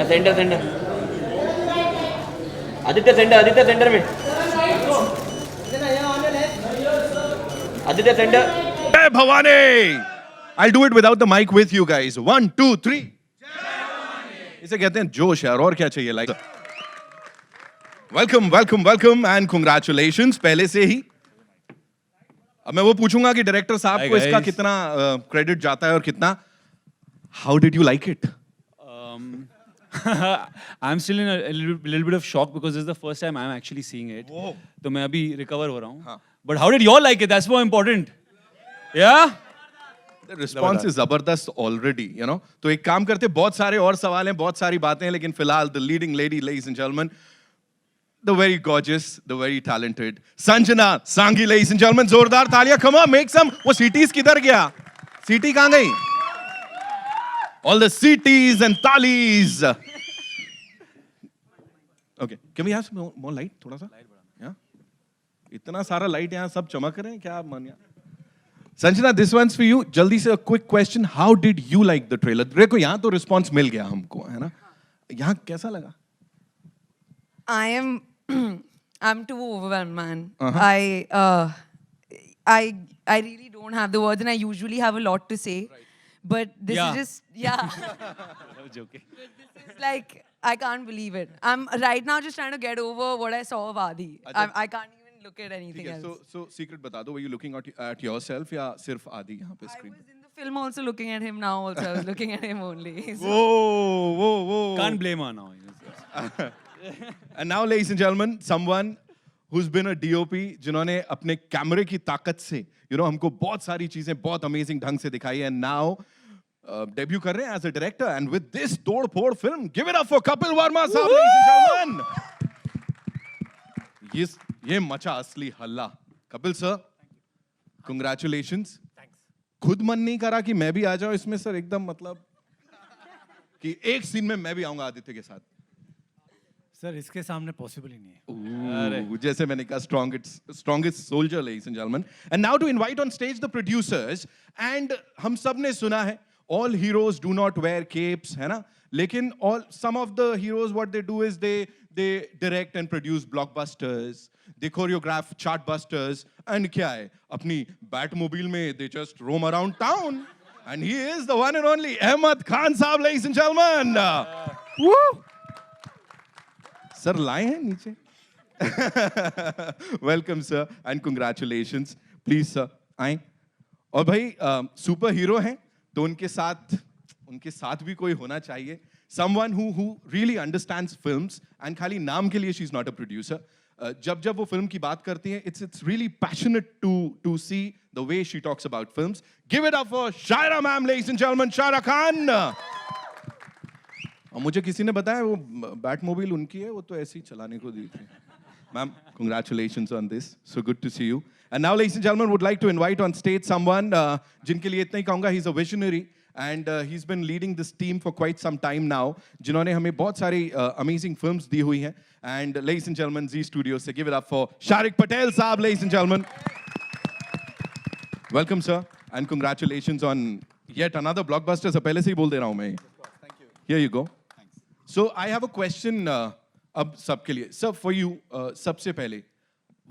Centre centre Aditya centre में Aditya centre. Jai Bhavani! I'll do it without the mic with you guys. 1, 2, 3. इसे कहते हैं जोश यार, और क्या चाहिए like. Welcome welcome welcome and congratulations पहले से ही. अब मैं वो पूछूंगा कि डायरेक्टर साहब को इसका कितना क्रेडिट जाता है और कितना. How did you like it? I'm still in a little bit of shock because this is the first time I'm actually seeing it. तो मैं अभी recover हो रहा हूँ. But how did you all like it? That's more important. Yeah? The response is जबरदस्त already, you know. तो एक काम करते, बहुत सारे और सवाल हैं, बहुत सारी बातें हैं, लेकिन फिलहाल the leading lady, ladies and gentlemen, the very gorgeous, the very talented Sanjana Sanghi, ladies and gentlemen. जोरदार तालियां. Come on, make some. वो CTs किधर गया? CT कहाँ गई? All the CTs and talis. Okay, can we have some more light? थोड़ा सा? Yeah. इतना सारा light यहाँ सब चमक रहे हैं क्या मन यार? Sanjana, this one's for you. जल्दी से a quick question. How did you like the trailer? देखो यहाँ तो response मिल गया हमको, है ना? यहाँ कैसा लगा? I'm too overwhelmed, man. I really don't have the words, and I usually have a lot to say. Right. But this is just, I was joking. But this is like, I can't believe it. I'm right now just trying to get over what I saw of Adi. I can't even look at anything else. So secret बता दो. Were you looking at yourself या सिर्फ आदि यहाँ पे screen? I was in the film also looking at him now also. I was looking at him only. So. Whoa. Can't blame her now. And now, ladies and gentlemen, someone who's been a DOP, जिन्होंने अपने कैमरे की ताकत से, हमको बहुत सारी चीजें बहुत amazing ढंग से दिखाई है. And now, debut कर रहे हैं as a director. And with this तोड़-फोड़ film, give it up for Kapur Verma साहब, ladies and gentlemen. ये मचा असली हल्ला. Kapil sir, congratulations. खुद मन नहीं करा कि मैं भी आ जाऊं इसमें सर, एकदम मतलब कि एक सीन में मैं भी आऊंगा आदित्य के साथ. सर इसके सामने पॉसिबल ही नहीं है. जैसे मैंने कहा, strongest soldier, ladies and gentlemen. And now to invite on stage the producers. And हम सब ने सुना है, all heroes do not wear capes, है ना? लेकिन some of the heroes, what they do is they direct and produce blockbusters. They choreograph chartbusters. And क्या है? अपनी Batmobile में they just roam around town. And he is the one and only Ahmed Khan साहब, ladies and gentlemen. Woo! Sir लाए हैं नीचे. Welcome sir and congratulations. Please sir आए. और भाई सुपर हीरो हैं तो उनके साथ भी कोई होना चाहिए. Someone who really understands films and खाली नाम के लिए she is not a producer. जब वो फिल्म की बात करती हैं, it's really passionate to see the way she talks about films. Give it up for Shaira ma'am, ladies and gentleman, Shaira Khan. और मुझे किसी ने बताया वो बैटमोबाइल उनकी है, वो तो ऐसे ही चलाने को दी थी. Ma'am, congratulations on this. So good to see you. And now, ladies and gentlemen, would like to invite on stage someone जिनके लिए इतना ही कहूँगा, he's a visionary and he's been leading this team for quite some time now. जिन्होंने हमें बहुत सारी amazing films दी हुई हैं. And ladies and gentlemen, Z Studios से give it up for Sharik Patel साहब, ladies and gentlemen. Welcome, sir, and congratulations on yet another blockbuster. So पहले से ही बोल दे रहा हूँ मैं. Thank you. Here you go. So I have a question अब सबके लिए. Sir, for you, सबसे पहले,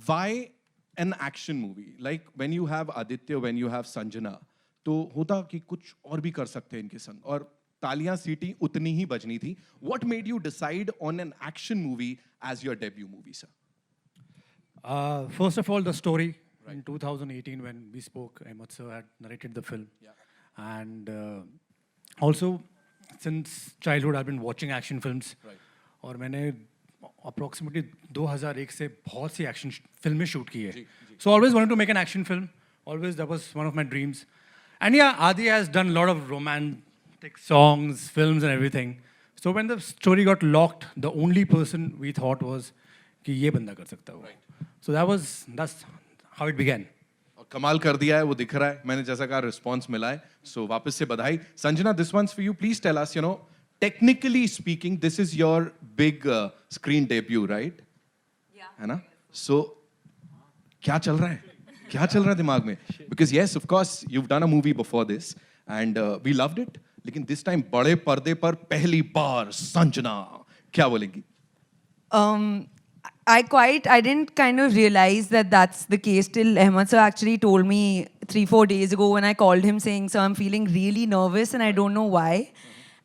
why an action movie? Like when you have Aditya, when you have Sanjana, तो होता कि कुछ और भी कर सकते हैं इनके संग, और तालियां सीटी उतनी ही बजनी थी. What made you decide on an action movie as your debut movie, sir? First of all, the story. Right. In 2018, when we spoke, Ahmed sir had narrated the film. Yeah. And also, since childhood, I've been watching action films. Right. और मैंने approximately 2001 से बहुत सी action फिल्में shoot की है. So always wanted to make an action film. Always that was one of my dreams. And yeah, Adi has done a lot of romantic songs, films, and everything. So when the story got locked, the only person we thought was कि ये बंदा कर सकता है. Right. So that's how it began. कमाल कर दिया है, वो दिख रहा है. मैंने जैसा कहा रिस्पॉन्स मिला है, so वापस से बधाई. Sanjana, this one's for you. Please tell us, technically speaking, this is your big screen debut, right? Yeah. है ना? So क्या चल रहा है? क्या चल रहा है दिमाग में? Because yes, of course, you've done a movie before this, and we loved it. लेकिन दिस टाइम बड़े पर्दे पर पहली बार संजना, क्या बोलेंगी? I didn't kind of realize that that's the case till Ahmed sir actually told me 3-4 days ago when I called him saying, "Sir, I'm feeling really nervous and I don't know why."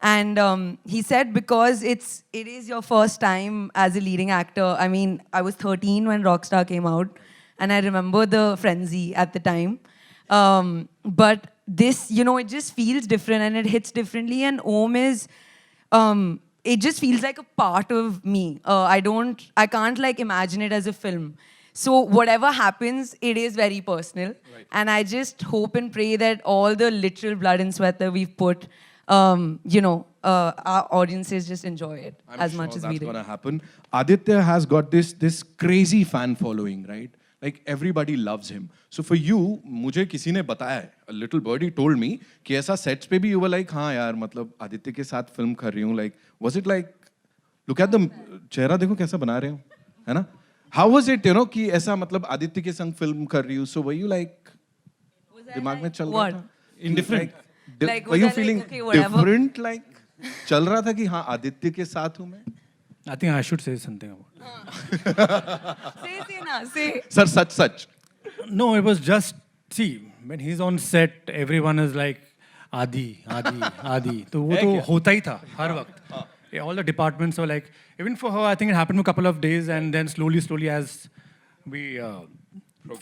And he said because it is your first time as a leading actor. I mean, I was 13 when Rockstar came out, and I remember the frenzy at the time. But this, you know, it just feels different and it hits differently. And Om is, it just feels like a part of me. I can't like imagine it as a film. So whatever happens, it is very personal. Right. And I just hope and pray that all the literal blood and sweat that we've put, our audiences just enjoy it I'm as sure much as we that's did. gonna happen. Aditya has got this crazy fan following, right? Like everybody loves him. So for you, मुझे किसी ने बताया है, a little birdie told me कि ऐसा sets पे भी you were like, हाँ यार, मतलब आदित्य के साथ film कर रही हूँ. Like, was it like, look at the चेहरा देखो कैसा बना रहे हो, है ना? How was it, you know, कि ऐसा मतलब आदित्य के संग film कर रही हूँ? So were you like, दिमाग में चल रहा what? था? Indifferent. Like, were was you I like, feeling okay, whatever? different? Like, चल रहा था कि हाँ आदित्य के साथ हूँ मैं? I think I should say something about Say na, say. Sir, such. it. No, it was just, see, when he's on set, everyone is like, Adi, Adi, Adi. तो वो तो होता ही था हर वक्त. Yeah, all the departments were like, even for her, I think it happened for a couple of days, and then slowly as we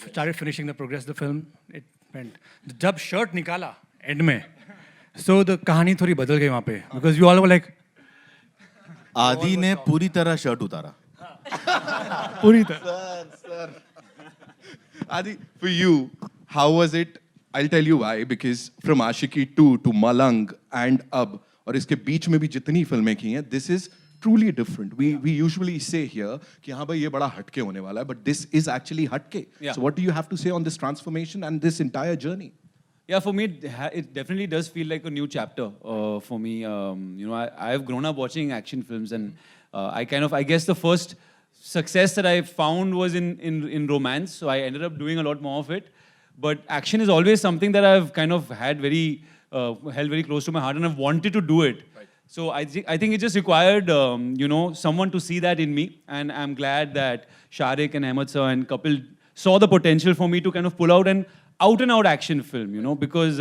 started finishing the film, it went. जब shirt निकाला end में, so the कहानी थोड़ी बदल गई वहाँ पे, because you all were like, आदि ने पूरी तरह शर्ट उतारा. पूरी तरह. Sir. Adi, for you, how was it? I'll tell you why. Because from Ashiki 2 to Malang and Ab, और इसके बीच में भी जितनी फिल्में की हैं, this is truly different. We usually say here कि हाँ भाई ये बड़ा हटके होने वाला है, but this is actually हटके. Yeah. So what do you have to say on this transformation and this entire journey? Yeah, for me, it definitely does feel like a new chapter for me. You know, I've grown up watching action films, and I guess the first success that I found was in romance. So I ended up doing a lot more of it. But action is always something that I've kind of had held very close to my heart, and I've wanted to do it. Right. So I think it just required, someone to see that in me, and I'm glad that SHARE and Ahmed sir and Kapil saw the potential for me to kind of pull out an out-and-out action film, because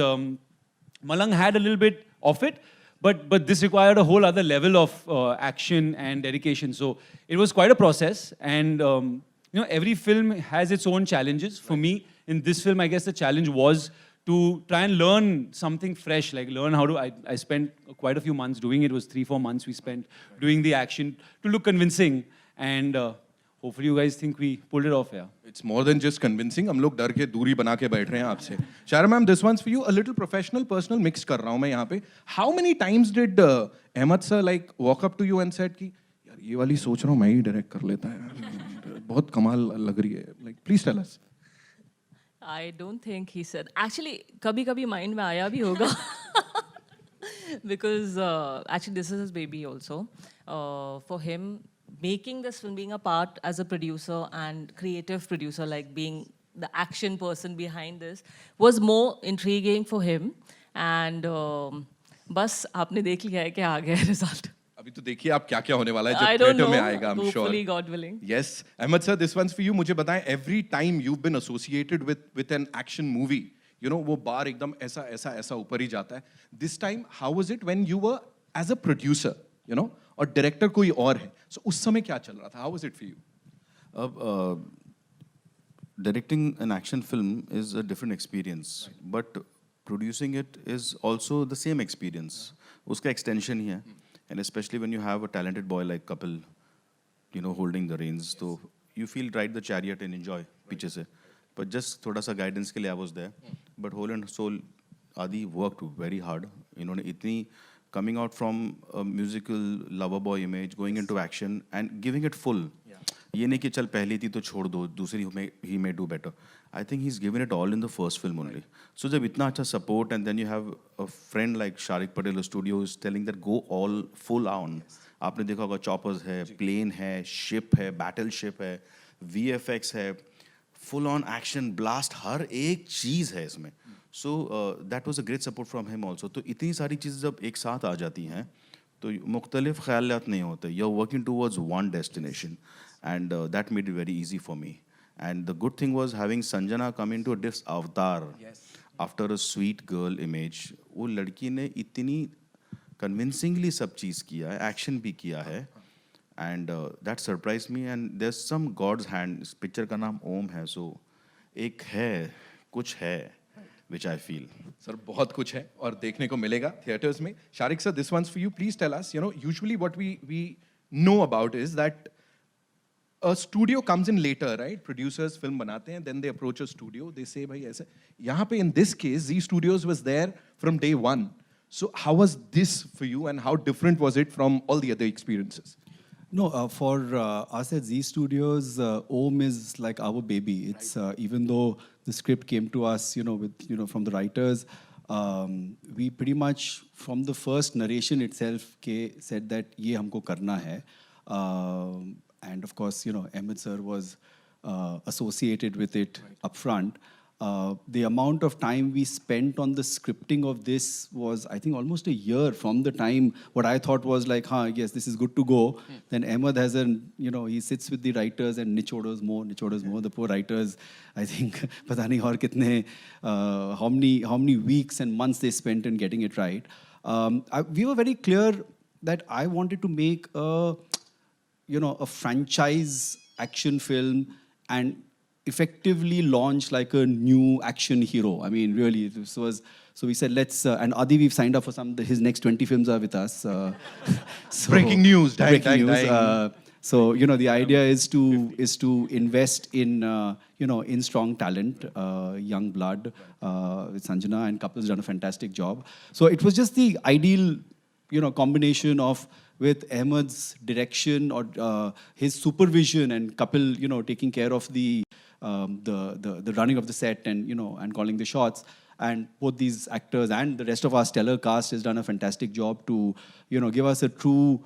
Malang had a little bit of it, but this required a whole other level of action and dedication. So it was quite a process, and every film has its own challenges. For me, in this film, I guess the challenge was to try and learn something fresh, like learn how to. I spent quite a few months doing it. It was 3-4 months we spent doing the action to look convincing, and hopefully you guys think we pulled it off. Yeah. It's more than just convincing. हम लोग डर के दूरी बना के बैठ रहे हैं आपसे. Shara ma'am, this one's for you. A little professional, personal mix कर रहा हूँ मैं यहाँ पे. How many times did Ahmed sir like walk up to you and said कि यार ये वाली सोच रहा हूँ मैं ही डायरेक्ट कर लेता है. बहुत कमाल लग रही है. Like please tell us. I don't think he said. Actually, कभी-कभी mind में आया भी होगा. Because actually this is his baby also. For him, making this film, being a part as a producer and creative producer, like being the action person behind this, was more intriguing for him. And बस आपने देख लिया है कि आ गया result. अभी तो देखिए आप क्या क्या होने वाला है I जब don't थिएटर में know. आएगा. I'm sure. Hopefully, God willing. Yes, Ahmed sir, this one's for you. मुझे बताएं, every time you've been associated with an action movie, वो बार एकदम ऐसा ऊपर ही जाता है. This time, how was it when you were as a producer, और director कोई और है? So उस समय क्या चल रहा था? How was it for you? Directing an action film is a different experience, but producing it is also the same experience. उसका extension ही है, and especially when you have a talented boy like Kapil, holding the reins, so you feel ride the chariot and enjoy पीछे से. But just थोड़ा सा guidance के लिए I was there. But whole and soul, Adi worked very hard. इन्होंने इतनी coming out from a musical lover boy image, going into action and giving it full. ये नहीं कि चल पहली थी तो छोड़ दो, दूसरी he may do better. I think he's given it all in the first film only. So जब इतना अच्छा support and then you have a friend like Sharik Patel studio is telling that go all full on. आपने देखा होगा choppers है, plane है, ship है, battleship है, VFX है, full on action blast, हर एक चीज़ है इसमें. So that was a great support from him also. तो इतनी सारी चीज़ें जब एक साथ आ जाती हैं तो मुख्तलिफ ख़यालात नहीं होते. You're working towards one destination, and that made it very easy for me. And the good thing was having Sanjana come into this avatar after a sweet girl image. वो लड़की ने इतनी convincingly सब चीज़ किया है, action भी किया है, and that surprised me. And there's some God's hand. इस picture का नाम ओम है, so एक है, कुछ है, which I feel. सर बहुत कुछ है और देखने को मिलेगा थिएटर्स में. Shariq sir, this one's for you. Please tell us, usually what we know about is that a studio comes in later, right? Producers film बनाते हैं, then they approach a studio, they say भाई ऐसे. यहाँ पे in this case, Z Studios was there from day one. So how was this for you, and how different was it from all the other experiences? No, for us at Z Studios, Om is like our baby. It's even though the script came to us, from the writers, we pretty much from the first narration itself said that ये हमको करना है. And of course, Ahmed sir was associated with it upfront. The amount of time we spent on the scripting of this was, I think, almost a year from the time what I thought was like, yes, this is good to go. Then Ahmed has he sits with the writers and nichodas more. The poor writers, I think, pata nahi aur kitne, how many weeks and months they spent in getting it right. We were very clear that I wanted to make a franchise action film and effectively launch like a new action hero. I mean, really, this was, so we said, let's, and Adi, we've signed up for his next 20 films are with us. So, Breaking news. Breaking news. So, the idea is to invest in, in strong talent, young blood, with Sanjana, and Kapur's done a fantastic job. So it was just the ideal, combination of with Ahmed's direction or his supervision and Kapil, taking care of the running of the set and and calling the shots. And both these actors and the rest of our stellar cast has done a fantastic job to give us a true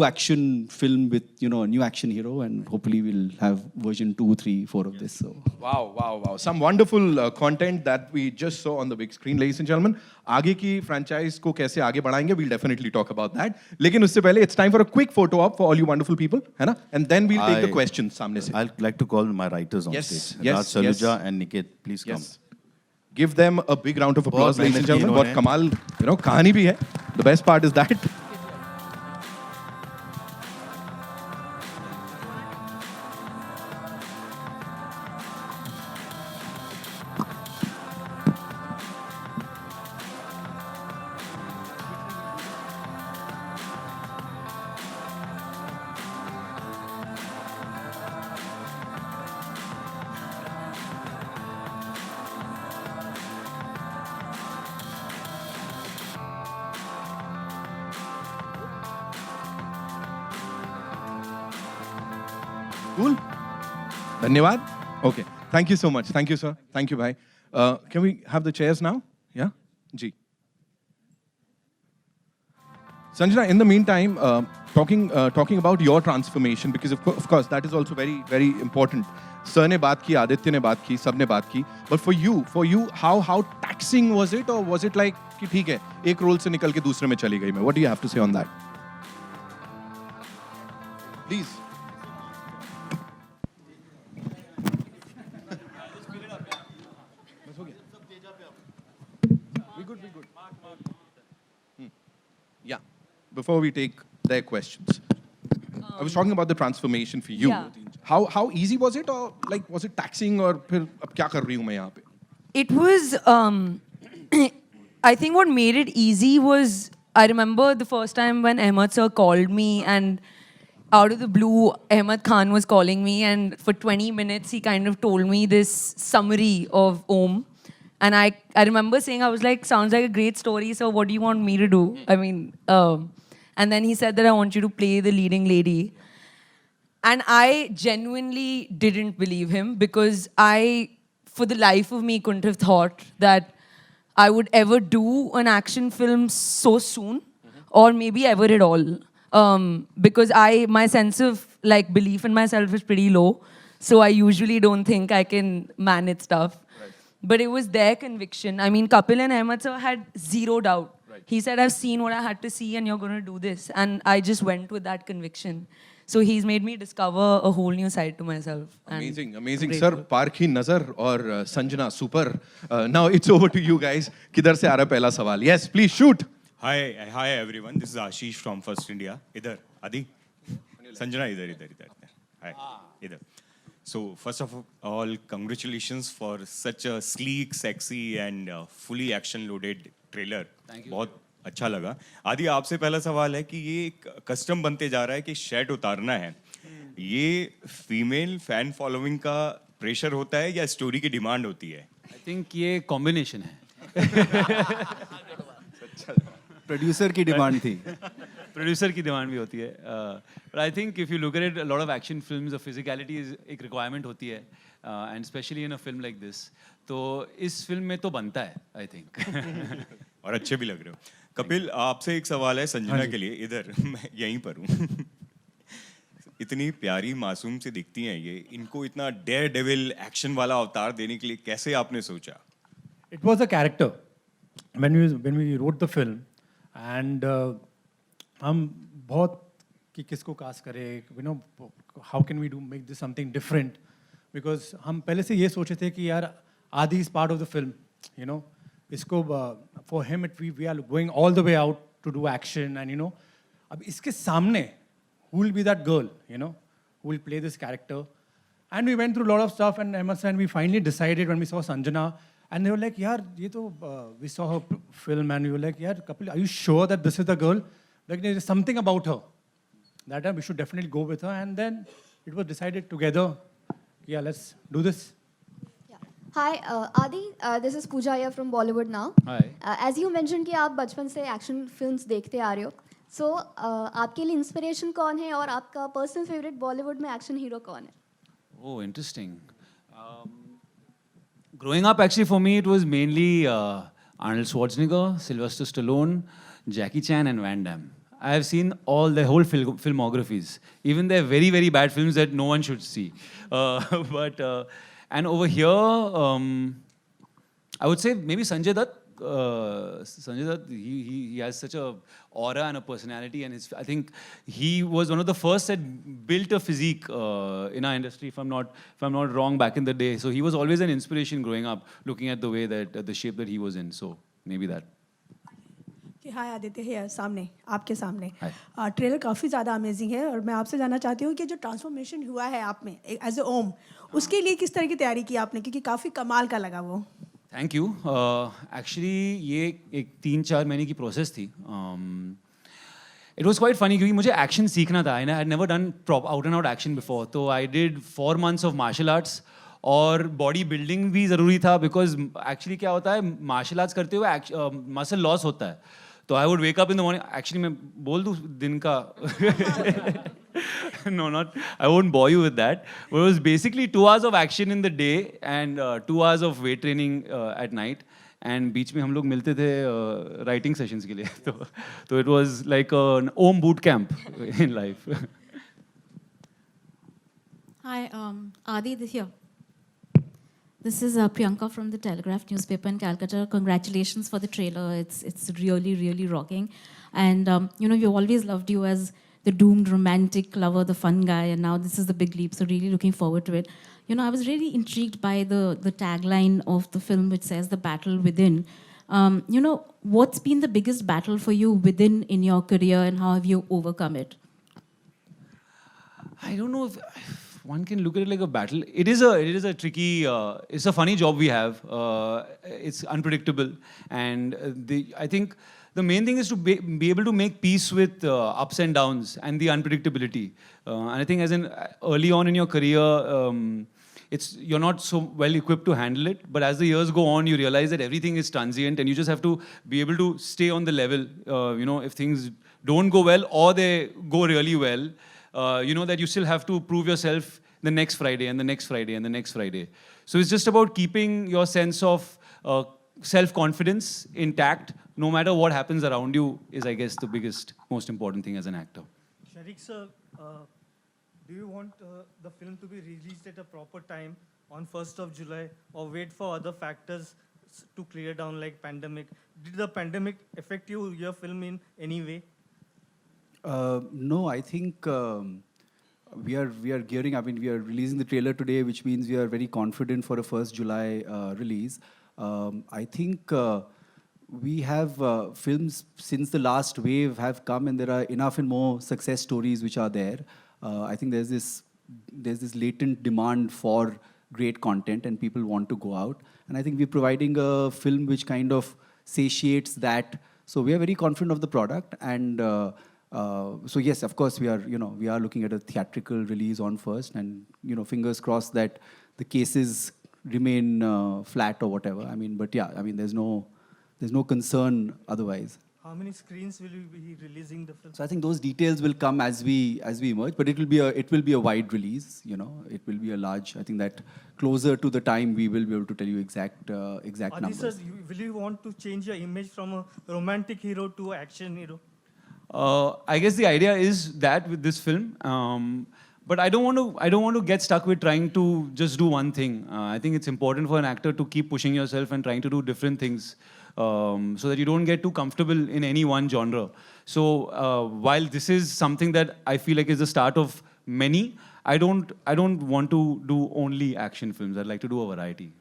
action film with a new action hero, and hopefully we'll have version 2, 3, 4 of this. So Wow. Some wonderful content that we just saw on the big screen, ladies and gentlemen. आगे की franchise को कैसे आगे बढ़ाएंगे, we'll definitely talk about that. लेकिन उससे पहले it's time for a quick photo op for all you wonderful people, है ना? And then we'll take the questions सामने से. I'd like to call my writers on stage. Raj Saluja and Niket, please come. Yes. Give them a big round of applause, बहुत ladies and gentlemen. बहुत मेहनत कमाल, कहानी भी है. The best part is that. Cool. Dhanyawad. Okay. Thank you so much. Thank you, sir. Thank you, bhai. Can we have the chairs now? Yeah? Ji. Sanjana, in the meantime, talking about your transformation, because of course that is also very, very important. Sir ne baat ki, Aditya ne baat ki, sab ne baat ki. But for you, how taxing was it, or was it like कि ठीक है, एक role से निकल के दूसरे में चली गई मैं? What do you have to say on that? Please. Yeah. Before we take their questions, I was talking about the transformation for you. Yeah. How easy was it, or like was it taxing, or फिर अब क्या कर रही हूँ मैं यहाँ पे? It was, I think what made it easy was, I remember the first time when Ahmed sir called me, and out of the blue, Ahmed Khan was calling me, and for 20 minutes he kind of told me this summary of Om. And I remember saying, I was like, sounds like a great story, so what do you want me to do? I mean, and then he said that I want you to play the leading lady. And I genuinely didn't believe him, because I, for the life of me, couldn't have thought that I would ever do an action film so soon, or maybe ever at all. Because my sense of like belief in myself is pretty low, so I usually don't think I can manage stuff. but it was their conviction. I mean, Kapil and Ahmed sir had zero doubt. He said, I've seen what I had to see and you're going to do this. And I just went with that conviction. So he's made me discover a whole new side to myself. and Amazing, I'm amazing. grateful. Sir, Parkhi Nazar or Sanjana, super. Now it's over to you guys. Kidhar se aa raha pehla sawal? Yes, please shoot. Hi everyone. This is Ashish from First India. Idhar, Adi. Sanjana, idhar. Hi, idhar. So first of all, congratulations for such a sleek, sexy and fully action-loaded trailer. Thank you. बहुत अच्छा लगा. आदि आपसे पहला सवाल है कि ये एक कस्टम बनते जा रहा है कि शर्ट उतारना है. ये फीमेल फैन फॉलोइंग का प्रेशर होता है या स्टोरी की डिमांड होती है? I think ये combination है. प्रोड्यूसर की डिमांड थी. प्रोड्यूसर की डिमांड भी होती है. But I think if you look at it, a lot of action films, physicality is एक requirement होती है, and especially in a film like this. तो इस फिल्म में तो बनता है, I think. और अच्छे भी लग रहे हो. कपिल, आपसे एक सवाल है संजना के लिए. इधर मैं यहीं पर हूँ. इतनी प्यारी मासूम से दिखती हैं ये, इनको इतना डेयर डेविल एक्शन वाला अवतार देने के लिए कैसे आपने सोचा? It was a character. When we wrote the film, and हम बहुत कि किसको कास्ट करें, you know, how can we make this something different? Because हम पहले से ये सोचे थे कि यार Adi is part of the film, you know. इसको for him we are going all the way out to do action, and you know, अब इसके सामने who will be that girl, you know, who will play this character? And we went through a lot of stuff, and Ahmed and we finally decided when we saw Sanjana, and they were like, yaar, ye to, we saw her film, and we were like, yaar, Kapil, are you sure that this is the girl? Like, there is something about her that we should definitely go with her. And then it was decided together, yeah, let's do this. Yeah. Hi, Adi, this is Pooja here from Bollywood now. Hi. As you mentioned कि आप बचपन से action films देखते आ रहे हो. So, आपके लिए inspiration कौन है और आपका personal favorite Bollywood में action hero कौन है? Oh, interesting. Growing up, actually, for me, it was mainly Arnold Schwarzenegger, Sylvester Stallone, Jackie Chan, and Van Damme. I have seen all their whole filmographies, even their very, very bad films that no one should see. And over here, I would say maybe Sanjay Dutt. Sanjay Dutt, he has such a aura and a personality, and I think he was one of the first that built a physique in our industry, if I'm not wrong, back in the day. So he was always an inspiration growing up, looking at the way that the shape that he was in. So maybe that. हाय आदित्य है सामने आपके सामने. Hi. Trailer काफ़ी ज़्यादा amazing है और मैं आपसे जानना चाहती हूँ कि जो ट्रांसफॉर्मेशन हुआ है आप में एज ए ओम, उसके लिए किस तरह की तैयारी की आपने, क्योंकि काफ़ी कमाल का लगा वो. Thank you. एक्चुअली ये एक 3-4 महीने की प्रोसेस थी. इट वॉज क्वाइट फनी क्योंकि मुझे एक्शन सीखना था. I had never done out and out action before. तो I did 4 months of martial arts और बॉडी बिल्डिंग भी ज़रूरी था, बिकॉज एक्चुअली क्या होता है, मार्शल आर्ट्स करते हुए मसल लॉस होता है. तो I would wake up in the morning. Actually मैं बोल दूँ दिन का no, not, I won't bore you with that. But it was basically 2 hours of action in the day and 2 hours of weight training at night. And बीच में हम लोग मिलते थे writing sessions के लिए. तो it was like an Om boot camp in life. Hi, Adi, here. This is Priyanka from the Telegraph newspaper in Calcutta. Congratulations for the trailer. It's really, really rocking. And you know, we always loved you as the doomed romantic lover, the fun guy, and now this is the big leap. So really looking forward to it. You know, I was really intrigued by the tagline of the film, which says "the battle within." You know, what's been the biggest battle for you within in your career, and how have you overcome it? I don't know if one can look at it like a battle. It is a tricky, it's a funny job we have. It's unpredictable, and I think the main thing is to be able to make peace with ups and downs and the unpredictability. And I think as in early on in your career, you're not so well equipped to handle it. But as the years go on, you realize that everything is transient, and you just have to be able to stay on the level. You know, if things don't go well or they go really well, you know that you still have to prove yourself the next Friday and the next Friday and the next Friday. So it's just about keeping your sense of self-confidence intact, no matter what happens around you, is, I guess, the biggest, most important thing as an actor. Sharik sir, do you want the film to be released at a proper time on 1st of July or wait for other factors to clear down like pandemic? Did the pandemic affect your film in any way? No, I think we are gearing. I mean, we are releasing the trailer today, which means we are very confident for a 1st July release. I think we have films since the last wave have come, and there are enough and more success stories which are there. I think there's this latent demand for great content, and people want to go out. And I think we're providing a film which kind of satiates that. So we are very confident of the product, and so yes, of course, we are looking at a theatrical release on 1st, and fingers crossed that the cases remain flat or whatever. I mean, but yeah, I mean, there's no concern otherwise. How many screens will you be releasing the film? So I think those details will come as we emerge, but it will be a wide release. It will be a large. I think that closer to the time we will be able to tell you exact numbers. Sir, will you want to change your image from a romantic hero to action hero? I guess the idea is that with this film, but I don't want to get stuck with trying to just do one thing. I think it's important for an actor to keep pushing yourself and trying to do different things, so that you don't get too comfortable in any one genre. So while this is something that I feel like is the start of many, I don't want to do only action films. I'd like to do a variety,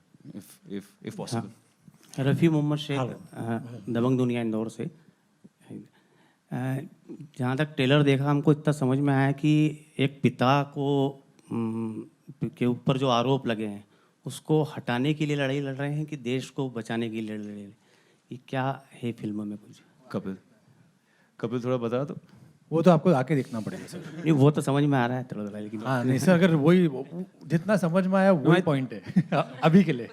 if possible. Rafi Mohammad Sheikh दबंग दुनिया इंदौर से जहाँ तक trailer देखा हमको इतना समझ में आया कि एक पिता के ऊपर जो आरोप लगे हैं उसको हटाने के लिए लड़ाई लड़ रहे हैं कि देश को बचाने के लिए लड़ रहे हैं, ये क्या है फिल्म में कुछ? कपिल थोड़ा बता दो। वो तो आपको आके देखना पड़ेगा सर। नहीं वो तो समझ में आ रहा है थोड़ा, लेकिन हाँ नहीं सर, अगर वही जितना समझ में आया वही पॉइंट है अभी के लिए।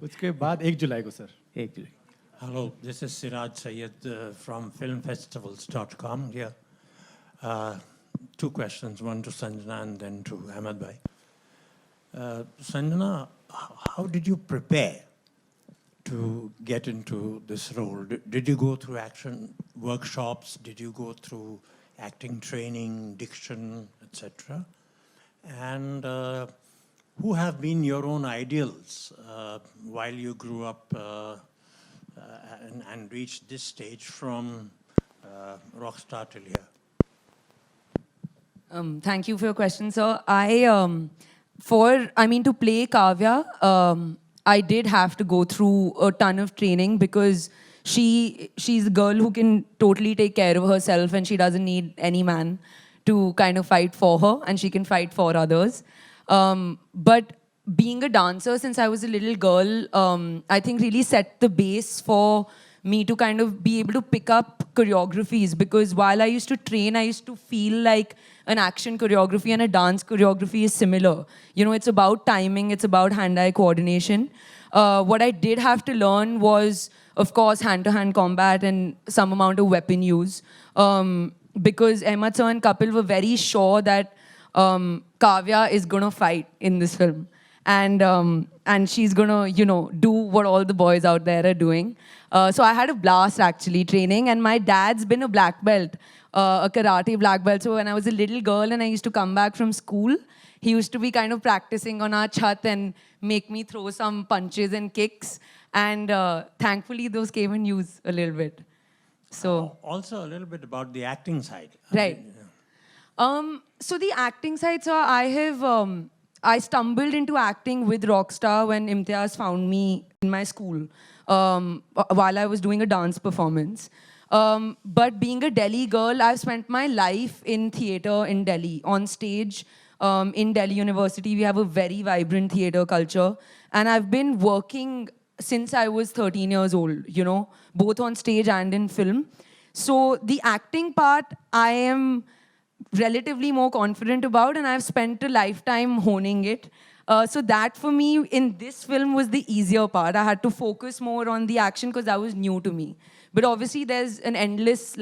उसके बाद 1 जुलाई को sir. 1 July. Hello, this is Siraj Sayed from filmfestivals.com here. 2 questions, one to Sanjana and then to Ahmed bhai. Sanjana, how did you prepare to get into this role? Did you go through action workshops? Did you go through acting training, diction, etc.? And who have been your own ideals while you grew up and reached this stage from rock star till here? Thank you for your question, sir. To play Kavya, I did have to go through a ton of training because she's a girl who can totally take care of herself and she doesn't need any man to kind of fight for her, and she can fight for others. But being a dancer since I was a little girl, I think really set the base for me to kind of be able to pick up choreographies, because while I used to train, I used to feel like an action choreography and a dance choreography is similar. It's about timing, it's about hand-eye coordination. What I did have to learn was, of course, hand-to-hand combat and some amount of weapon use. Because Ahmed sir and Kapil were very sure that Kavya is going to fight in this film. And she's gonna, do what all the boys out there are doing. So I had a blast actually training, and my dad's been a black belt, a karate black belt. So when I was a little girl and I used to come back from school, he used to be kind of practicing on our chat and make me throw some punches and kicks. And thankfully those came in use a little bit. So also a little bit about the acting side. Right. So the acting side, sir, I stumbled into acting with Rockstar when Imtiaz found me in my school while I was doing a dance performance. But being a Delhi girl, I've spent my life in theatre in Delhi, on stage. In Delhi University, we have a very vibrant theatre culture. And I've been working since I was 13 years old, both on stage and in film. So the acting part, I am relatively more confident about, and I've spent a lifetime honing it. So that for me in this film was the easier part. I had to focus more on the action because that was new to me. But obviously there's an endless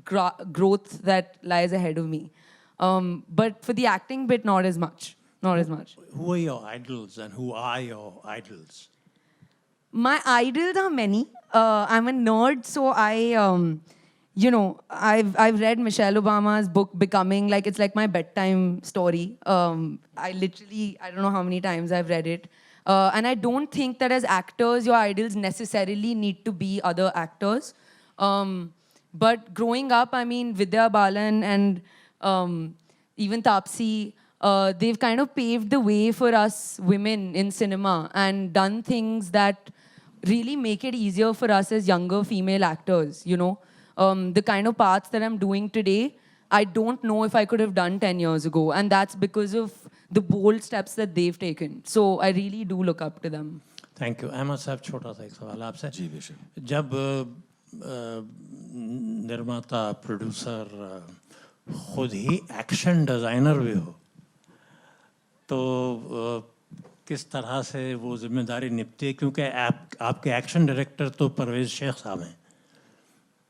growth that lies ahead of me. But for the acting bit, not as much. Not as much. Who are your idols and who are your idols? My idols are many. I'm a nerd, so you know, I've read Michelle Obama's book Becoming, like it's like my bedtime story. I don't know how many times I've read it. And I don't think that as actors, your idols necessarily need to be other actors. But growing up, I mean, Vidya Balan and even Taapsee, they've kind of paved the way for us women in cinema and done things that really make it easier for us as younger female actors, you know. The kind of parts that I'm doing today, I don't know if I could have done 10 years ago. And that's because of the bold steps that they've taken. So I really do look up to them. Thank you. Ahmed साहब, छोटा सा एक सवाल आपसे। जी बेशक। जब निर्माता producer खुद ही एक्शन डिज़ाइनर भी हो, तो किस तरह से वो जिम्मेदारी निपटी है? क्योंकि आपके एक्शन डायरेक्टर तो परवेज़ शेख साहब हैं,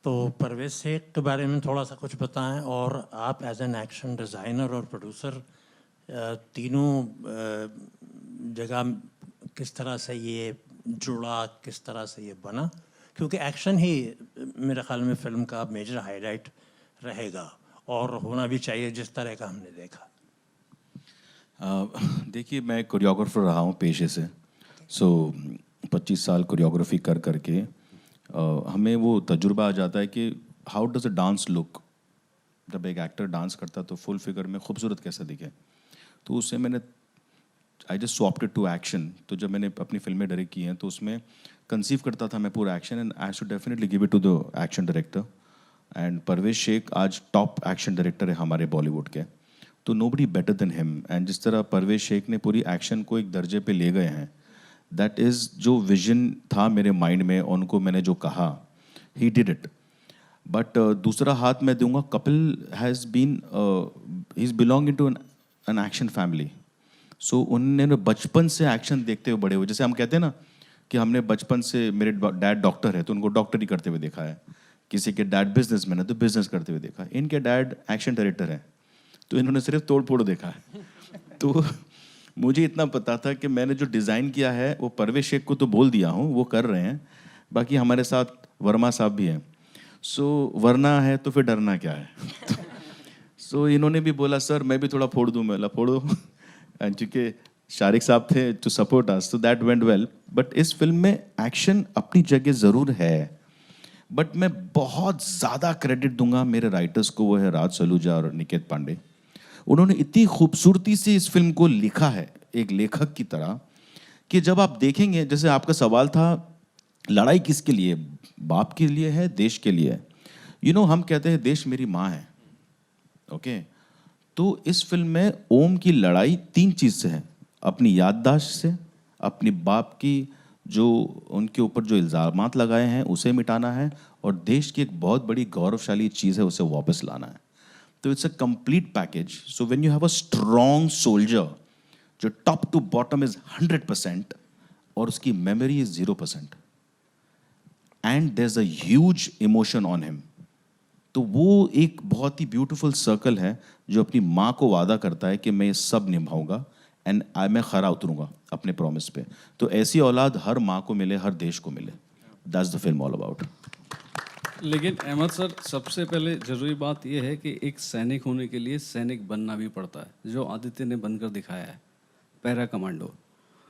तो परवेज़ शेख के बारे में थोड़ा सा कुछ बताएं। और आप एज एन एक्शन डिज़ाइनर और प्रोड्यूसर तीनों जगह किस तरह से ये जुड़ा, किस तरह से ये बना? क्योंकि एक्शन ही मेरे ख्याल में फिल्म का मेजर हाईलाइट रहेगा और होना भी चाहिए जिस तरह का हमने देखा। देखिए, मैं कोरियोग्राफर रहा हूँ पेशे से। 25 साल कोरियोग्राफी कर करके हमें वो तजुर्बा आ जाता है कि how does a dance look. जब एक एक्टर डांस करता तो फुल फिगर में खूबसूरत कैसा दिखे, तो उससे मैंने I just swapped it to action. तो जब मैंने अपनी फिल्में डायरेक्ट की हैं तो उसमें कंसीव करता था मैं पूरा action, and I should definitely give it to the action director. And Parvez Shaikh आज टॉप एक्शन डायरेक्टर है हमारे बॉलीवुड के, तो nobody better than him. And जिस तरह परवेज़ शेख ने पूरी एक्शन को एक दर्जे पे ले गए हैं, दैट इज़ जो विजन था मेरे माइंड में, उनको मैंने जो कहा, ही डिड इट। बट दूसरा हाथ मैं दूंगा, Kapil has been he is belong in to an action family. So उन्होंने बचपन से एक्शन देखते हुए बड़े हुए। जैसे हम कहते हैं ना कि हमने बचपन से, मेरे डैड डॉक्टर है तो उनको डॉक्टरी करते हुए देखा है, किसी के डैड बिजनेसमैन है तो बिजनेस करते हुए देखा है, इनके डैड एक्शन डायरेक्टर हैं तो इन्होंने सिर्फ तोड़ फोड़ देखा है। तो मुझे इतना पता था कि मैंने जो डिज़ाइन किया है वो परवेज़ शेख को तो बोल दिया हूँ, वो कर रहे हैं, बाकी हमारे साथ वर्मा साहब भी हैं। सो वरना है तो फिर डरना क्या है। सो इन्होंने भी बोला सर मैं भी थोड़ा फोड़ दूँ, मैं फोड़ो। एंड चूँकि शारिक साहब थे टू सपोर्ट अस, तो दैट वेंट वेल। बट इस फिल्म में एक्शन अपनी जगह ज़रूर है, बट मैं बहुत ज़्यादा क्रेडिट दूंगा मेरे राइटर्स को, वो है राज सलूजा और निकेत पांडे। उन्होंने इतनी खूबसूरती से इस फिल्म को लिखा है एक लेखक की तरह कि जब आप देखेंगे, जैसे आपका सवाल था लड़ाई किसके लिए, बाप के लिए है, देश के लिए है। यू नो, हम कहते हैं देश मेरी माँ है, ओके। तो इस फिल्म में ओम की लड़ाई 3 चीज़ से है, अपनी याददाश्त से, अपनी बाप की जो उनके ऊपर जो इल्ज़ामात लगाए हैं उसे मिटाना है, और देश की एक बहुत बड़ी गौरवशाली चीज़ है उसे वापस लाना है। तो it's a complete package. So when you have a strong soldier जो टॉप टू बॉटम इज 100% और उसकी memory is 0%, and there is a huge emotion on him, तो वो एक बहुत ही ब्यूटीफुल सर्कल है जो अपनी माँ को वादा करता है कि मैं ये सब निभाऊंगा एंड मैं खरा उतरूंगा अपने प्रॉमिस पे। तो ऐसी औलाद हर माँ को मिले, हर देश को मिले। That's the film all about. लेकिन अहमद सर, सबसे पहले ज़रूरी बात यह है कि एक सैनिक होने के लिए सैनिक बनना भी पड़ता है, जो आदित्य ने बनकर दिखाया है, पैरा कमांडो।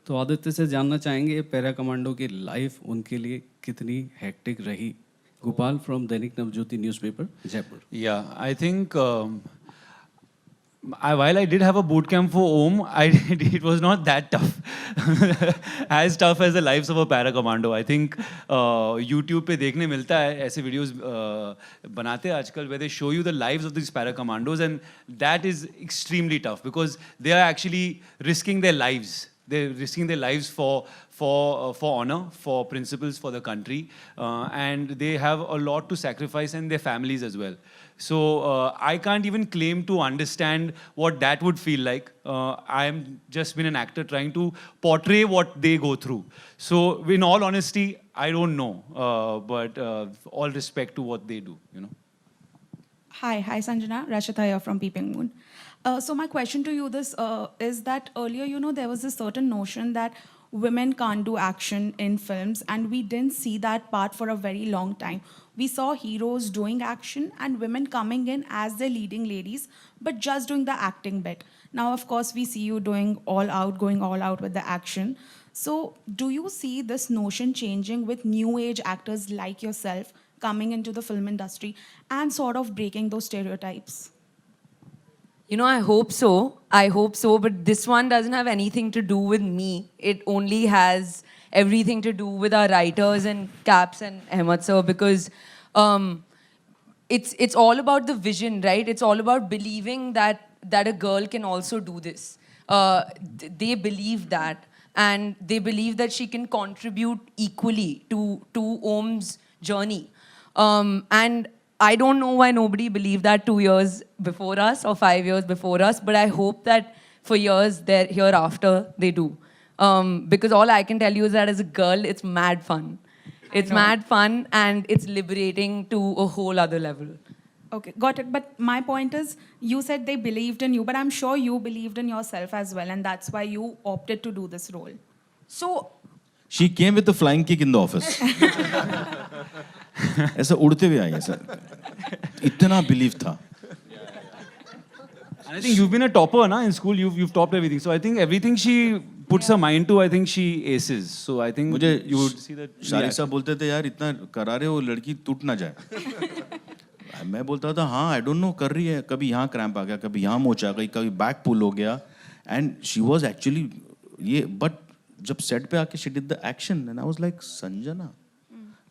तो आदित्य से जानना चाहेंगे पैरा कमांडो की लाइफ उनके लिए कितनी हेक्टिक रही। Gopal from Dainik Navjyoti newspaper, Jaipur. Yeah, I think while I did have a boot camp for OM, it was not that tough. As tough as the lives of a para commando. I think YouTube पे देखने मिलता है ऐसे videos बनाते हैं आजकल where they show you the lives of these para commandos, and that is extremely tough because they are actually risking their lives. They're risking their lives for honor, for principles, for the country, and they have a lot to sacrifice, and their families as well. So I can't even claim to understand what that would feel like. I'm just been an actor trying to portray what they go through. So in all honesty, I don't know, but all respect to what they do, you know. Hi Sanjana, Rashita here from Peeping Moon. So my question to you is that earlier, you know, there was a certain notion that women can't do action in films, and we didn't see that part for a very long time. we saw heroes doing action and women coming in as the leading ladies, but just doing the acting bit. Now, of course, we see you doing all out, going all out with the action. So, do you see this notion changing with new age actors like yourself coming into the film industry and sort of breaking those stereotypes? You know, I hope so. I hope so. But this one doesn't have anything to do with me. It only has everything to do with our writers and Caps and Ahmed sir, because it's all about the vision, right? It's all about believing that a girl can also do this. They believe that, and they believe that she can contribute equally to Om's journey. And I don't know why nobody believed that 2 years before us or 5 years before us, but I hope that for years hereafter they do. Because all I can tell you is that as a girl, it's mad fun. It's mad fun and it's liberating to a whole other level. Okay, got it. But my point is, you said they believed in you, but I'm sure you believed in yourself as well, and that's why you opted to do this role. So, She came with the flying kick in the office. ऐसा उड़ते हुए आई है sir. इतना belief था. And I think you've been a topper, na? In school, you've topped everything. So I think everything she puts her mind to, I think she aces. So I think you would see that. Shariq साहब बोलते थे यार इतना करा रहे हो लड़की टूट ना जाए. मैं बोलता था हाँ I don't know कर रही है, कभी यहाँ क्रैम्प आ गया, कभी यहाँ मोच आ गई, कभी बैक पुल हो गया. And she was actually ये but जब सेट पे आके she did the action and I was like Sanjana.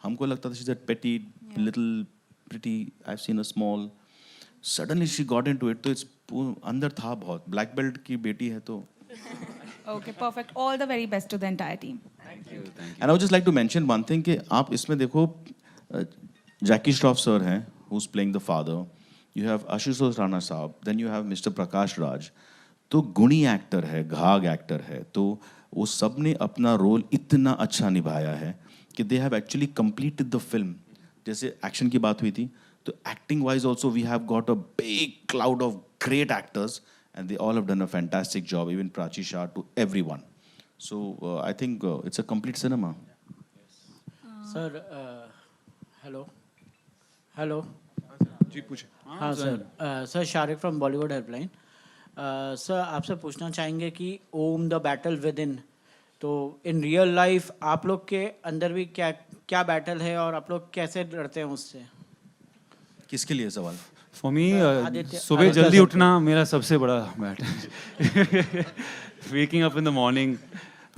हमको लगता था she's a petty, little, pretty. I've seen her small. Suddenly she got into it. तो it's अंदर था बहुत. Black belt की बेटी है तो. Okay, perfect. All the very best to the entire team. Thank you. And I would just like to mention one thing कि आप इसमें देखो Jackie Shroff sir हैं who's playing the father. You have Ashutosh Rana साहब. Then you have Mr. Prakash Raj. तो गुणी actor है, Ghag actor है, तो वो सब ने अपना रोल इतना अच्छा निभाया है कि they have actually completed the film. जैसे एक्शन की बात हुई थी, तो acting wise also we have got a big cloud of great actors and they all have done a fantastic job, even Prachi Shah to everyone. So I think it's a complete cinema. Sir, hello. Hello. जी पूछे. हाँ sir. Sir, Shariq from Bollywood Helpline. Sir आपसे पूछना चाहेंगे कि ओम the battle with in, तो in real life आप लोग के अंदर भी क्या बैटल है और आप लोग कैसे लड़ते हैं उससे? किसके लिए सवाल? For me, सुबह जल्दी उठना मेरा सबसे बड़ा battle. Waking up in the morning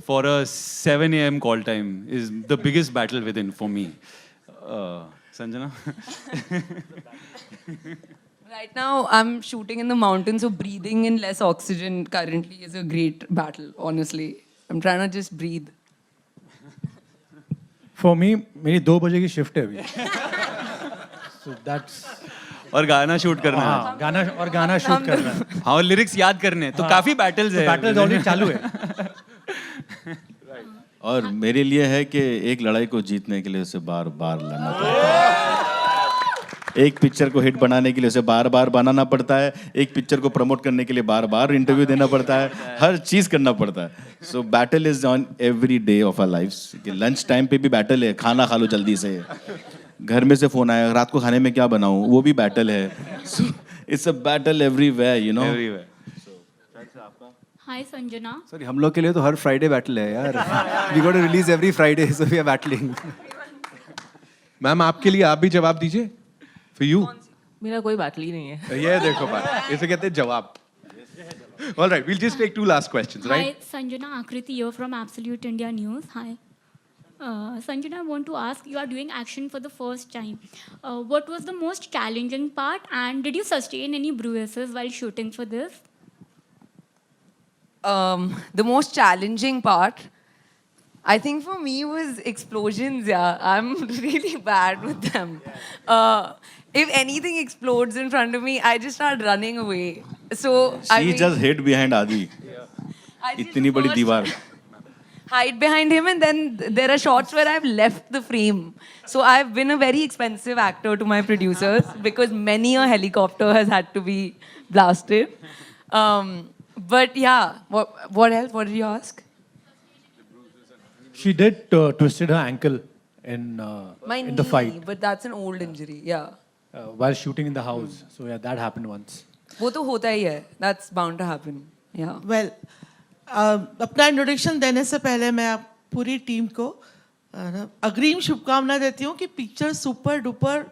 for a 7 a.m. call time is the biggest battle within for me. Sanjana? Right now, I'm shooting in the mountains, so breathing in less oxygen currently is a great battle, honestly. I'm trying to just breathe. For me, मेरी 2 बजे की shift है अभी. So that's. और गाना shoot करना है. हाँ, गाना शूट करना है. हाँ, और लिरिक्स याद करने हैं. तो काफी बैटल्स है. बैटल्स ऑलरेडी चालू है. और मेरे लिए है कि एक लड़ाई को जीतने के लिए उसे बार-बार लड़ना पड़ता है. एक पिक्चर को हिट बनाने के लिए उसे बार-बार बनाना पड़ता है. एक पिक्चर को प्रमोट करने के लिए बार-बार इंटरव्यू देना पड़ता है. हर चीज करना पड़ता है. So battle is on every day of our lifes. कि लंच टाइम पे भी बैटल है, खाना खा लो जल्दी से. घर में से फोन आया, रात को खाने में क्या बनाऊं, वो भी बैटल है. So it's a battle everywhere, you know. Everywhere. Hi Sanjana. Sorry, हम लोग के लिए तो हर फ्राइडे बैटल है यार. We got to release every Friday, so we are battling. Ma'am आपके लिए आप भी जवाब दीजिए. For you. मेरा कोई बैटल ही नहीं है. ये देखो बात. इसे कहते हैं जवाब. All right, we'll just take 2 last questions, right? Hi Sanjana, Akriti here from Absolute India News. Hi. Sanjana, I want to ask, you are doing action for the first time. What was the most challenging part, and did you sustain any bruises while shooting for this? The most challenging part, I think for me, was explosions. Yeah, I'm really bad with them. If anything explodes in front of me, I just start running away. So She just hid behind Adi. इतनी बड़ी दीवार. Hide behind him, and then there are shots where I've left the frame. So I've been a very expensive actor to my producers because many a helicopter has had to be blasted. But yeah, what else? What did you ask? She did twisted her ankle My in knee, the fight but that's an old injury. Yeah. while shooting in the house. So yeah, that happened once. वो तो होता ही है. That's bound to happen. Yeah. Well, अपना introduction देने से पहले मैं आप पूरी टीम को अग्रिम शुभकामनाएं देती हूँ कि picture super duper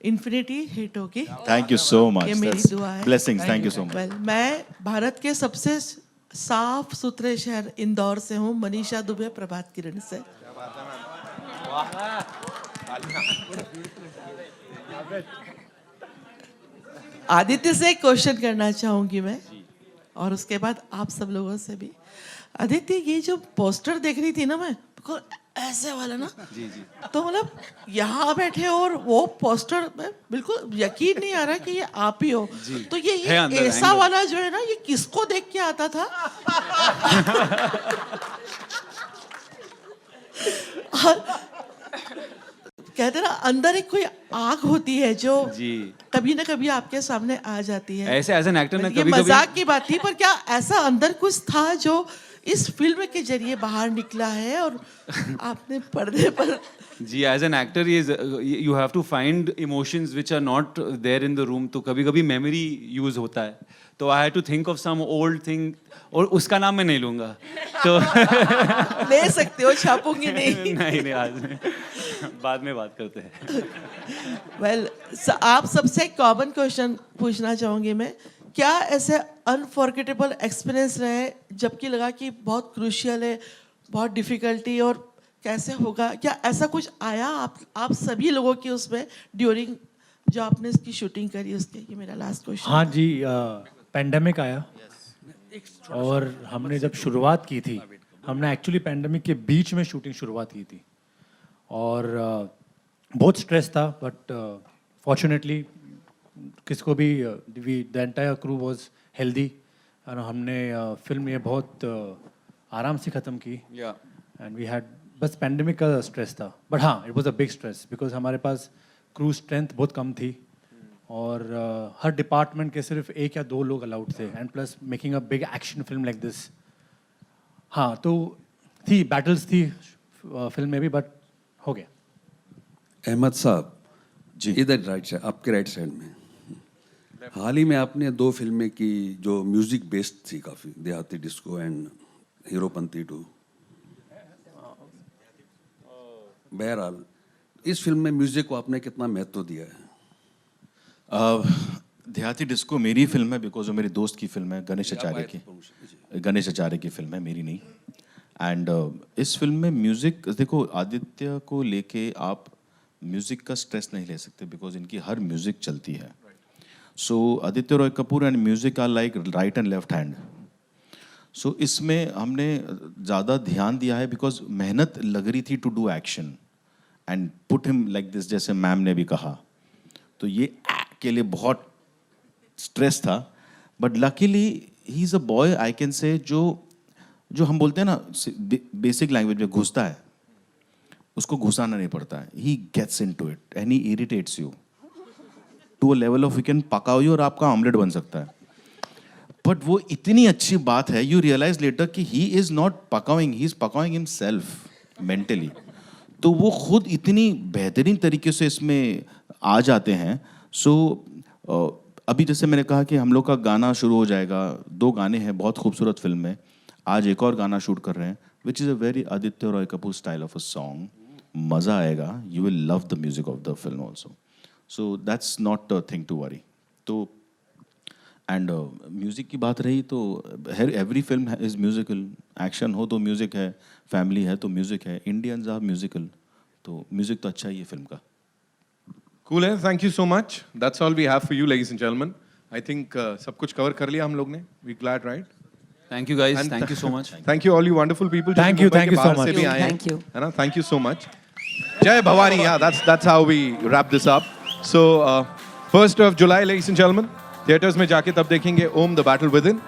infinity hit होगी. Thank you so much. ये मेरी That's दुआ है. blessings. Thank you so much. Well, मैं भारत के सबसे साफ सुथरे शहर इंदौर से हूँ. मनीषा दुबे, प्रभात किरण से. आदित्य से एक क्वेश्चन करना चाहूंगी मैं और उसके बाद आप सब लोगों से भी. आदित्य, ये जो पोस्टर देख रही थी ना मैं, ऐसे वाला ना, तो मतलब यहाँ बैठे और वो पोस्टर में बिल्कुल यकीन नहीं आ रहा कि ये आप ही हो. तो ये ऐसा वाला जो है ना, ये किसको देख के आता था? कहते ना अंदर एक कोई आग होती है जो कभी ना कभी आपके सामने आ जाती है. ऐसे एज एन एक्टर में ये मजाक की बात थी, पर क्या ऐसा अंदर कुछ था जो इस फिल्म के जरिए बाहर निकला है और आपने पर्दे पर? जी, as an actor you have to find emotions which are not there in the room. तो कभी कभी मेमोरी यूज होता है, तो I had to think of some old thing, और उसका नाम मैं नहीं लूंगा. तो ले सकते हो, छापूंगी नहीं. नहीं आज नहीं. बाद में बात करते हैं. वेल, आप सबसे कॉमन क्वेश्चन पूछना चाहूंगी मैं. क्या ऐसे अनफॉरगेटेबल एक्सपीरियंस रहे जबकि लगा कि बहुत क्रूशियल है, बहुत डिफिकल्टी, और कैसे होगा? क्या ऐसा कुछ आया आप सभी लोगों की उसमें ड्यूरिंग जो आपने इसकी शूटिंग करी उसके? ये मेरा लास्ट क्वेश्चन. हाँ जी, पैंडेमिक आया और हमने जब शुरुआत की थी, हमने एक्चुअली पैंडेमिक के बीच में शूटिंग शुरुआत की थी और बहुत स्ट्रेस था, बट फॉर्चुनेटली किसको भी the entire crew was healthy और हमने फिल्म ये बहुत आराम से ख़त्म की. एंड वी हैड, बस पैंडेमिक का स्ट्रेस था, बट हाँ, it was a big stress because हमारे पास क्रू स्ट्रेंथ बहुत कम थी और हर डिपार्टमेंट के सिर्फ 1 या 2 लोग अलाउड थे, and plus making a big action film like this. हाँ, तो थी बैटल्स थी फिल्म में भी, बट हो गया. अहमद साहब जी, इधर राइट साइड, आपके राइट साइड में हाल ही में आपने 2 फिल्में की जो म्यूजिक बेस्ड थी काफ़ी, देहाती डिस्को एंड हीरोपंती 2. बहरहाल इस फिल्म में म्यूजिक को आपने कितना महत्व दिया है? देहाती डिस्को मेरी फिल्म है बिकॉज वो मेरे दोस्त की फिल्म है, गणेश आचार्य की फिल्म है, मेरी नहीं. एंड इस फिल्म में म्यूज़िक, देखो आदित्य को लेके आप म्यूज़िक का स्ट्रेस नहीं ले सकते बिकॉज इनकी हर म्यूज़िक चलती है. So Aditya Roy Kapoor and music are like right and left hand. So इसमें हमने ज़्यादा ध्यान दिया है बिकॉज मेहनत लग रही थी to do action and put him like this, जैसे मैम ने भी कहा. तो ये के लिए बहुत स्ट्रेस था, but luckily he is a boy, I can say, जो हम बोलते हैं ना बेसिक लैंग्वेज में घुसता है, उसको घुसाना नहीं पड़ता है. He gets into it and he irritates you to a level of you can पकाओ यू और आपका ऑमलेट बन सकता है. बट वो इतनी अच्छी बात है, यू रियलाइज लेटर कि ही इज नॉट पकाइंग, ही इज पकाइंग हिमसेल्फ मेंटली. तो वो खुद इतनी बेहतरीन तरीके से इसमें आ जाते हैं. सो अभी जैसे मैंने कहा कि हम लोग का गाना शुरू हो जाएगा, 2 गाने हैं बहुत खूबसूरत फिल्म में. आज एक और गाना शूट कर रहे हैं which is a very Aditya Roy Kapur style of a song. मज़ा आएगा, you will love the music of the film also. So that's not a thing to worry. तो एंड म्यूज़िक की बात रही तो every film is musical. Action हो तो music है, फैमिली है तो म्यूज़िक है, इंडियंस आर म्यूजिकल, तो म्यूज़िक तो अच्छा ही है फिल्म का. Cool है, thank you so much. That's all we have for you, ladies and gentlemen. I think सब कुछ cover कर लिया हम लोग ने. We glad, right? Thank you guys. Thank you so much. Thank you all you wonderful people. Thank you so much. Thank you. है ना? Thank you so much. Jai Bhavani. Yeah, that's how we wrap this up. So 1st of July, ladies and gentlemen, theaters में जाके तब देखेंगे Om the Battle Within.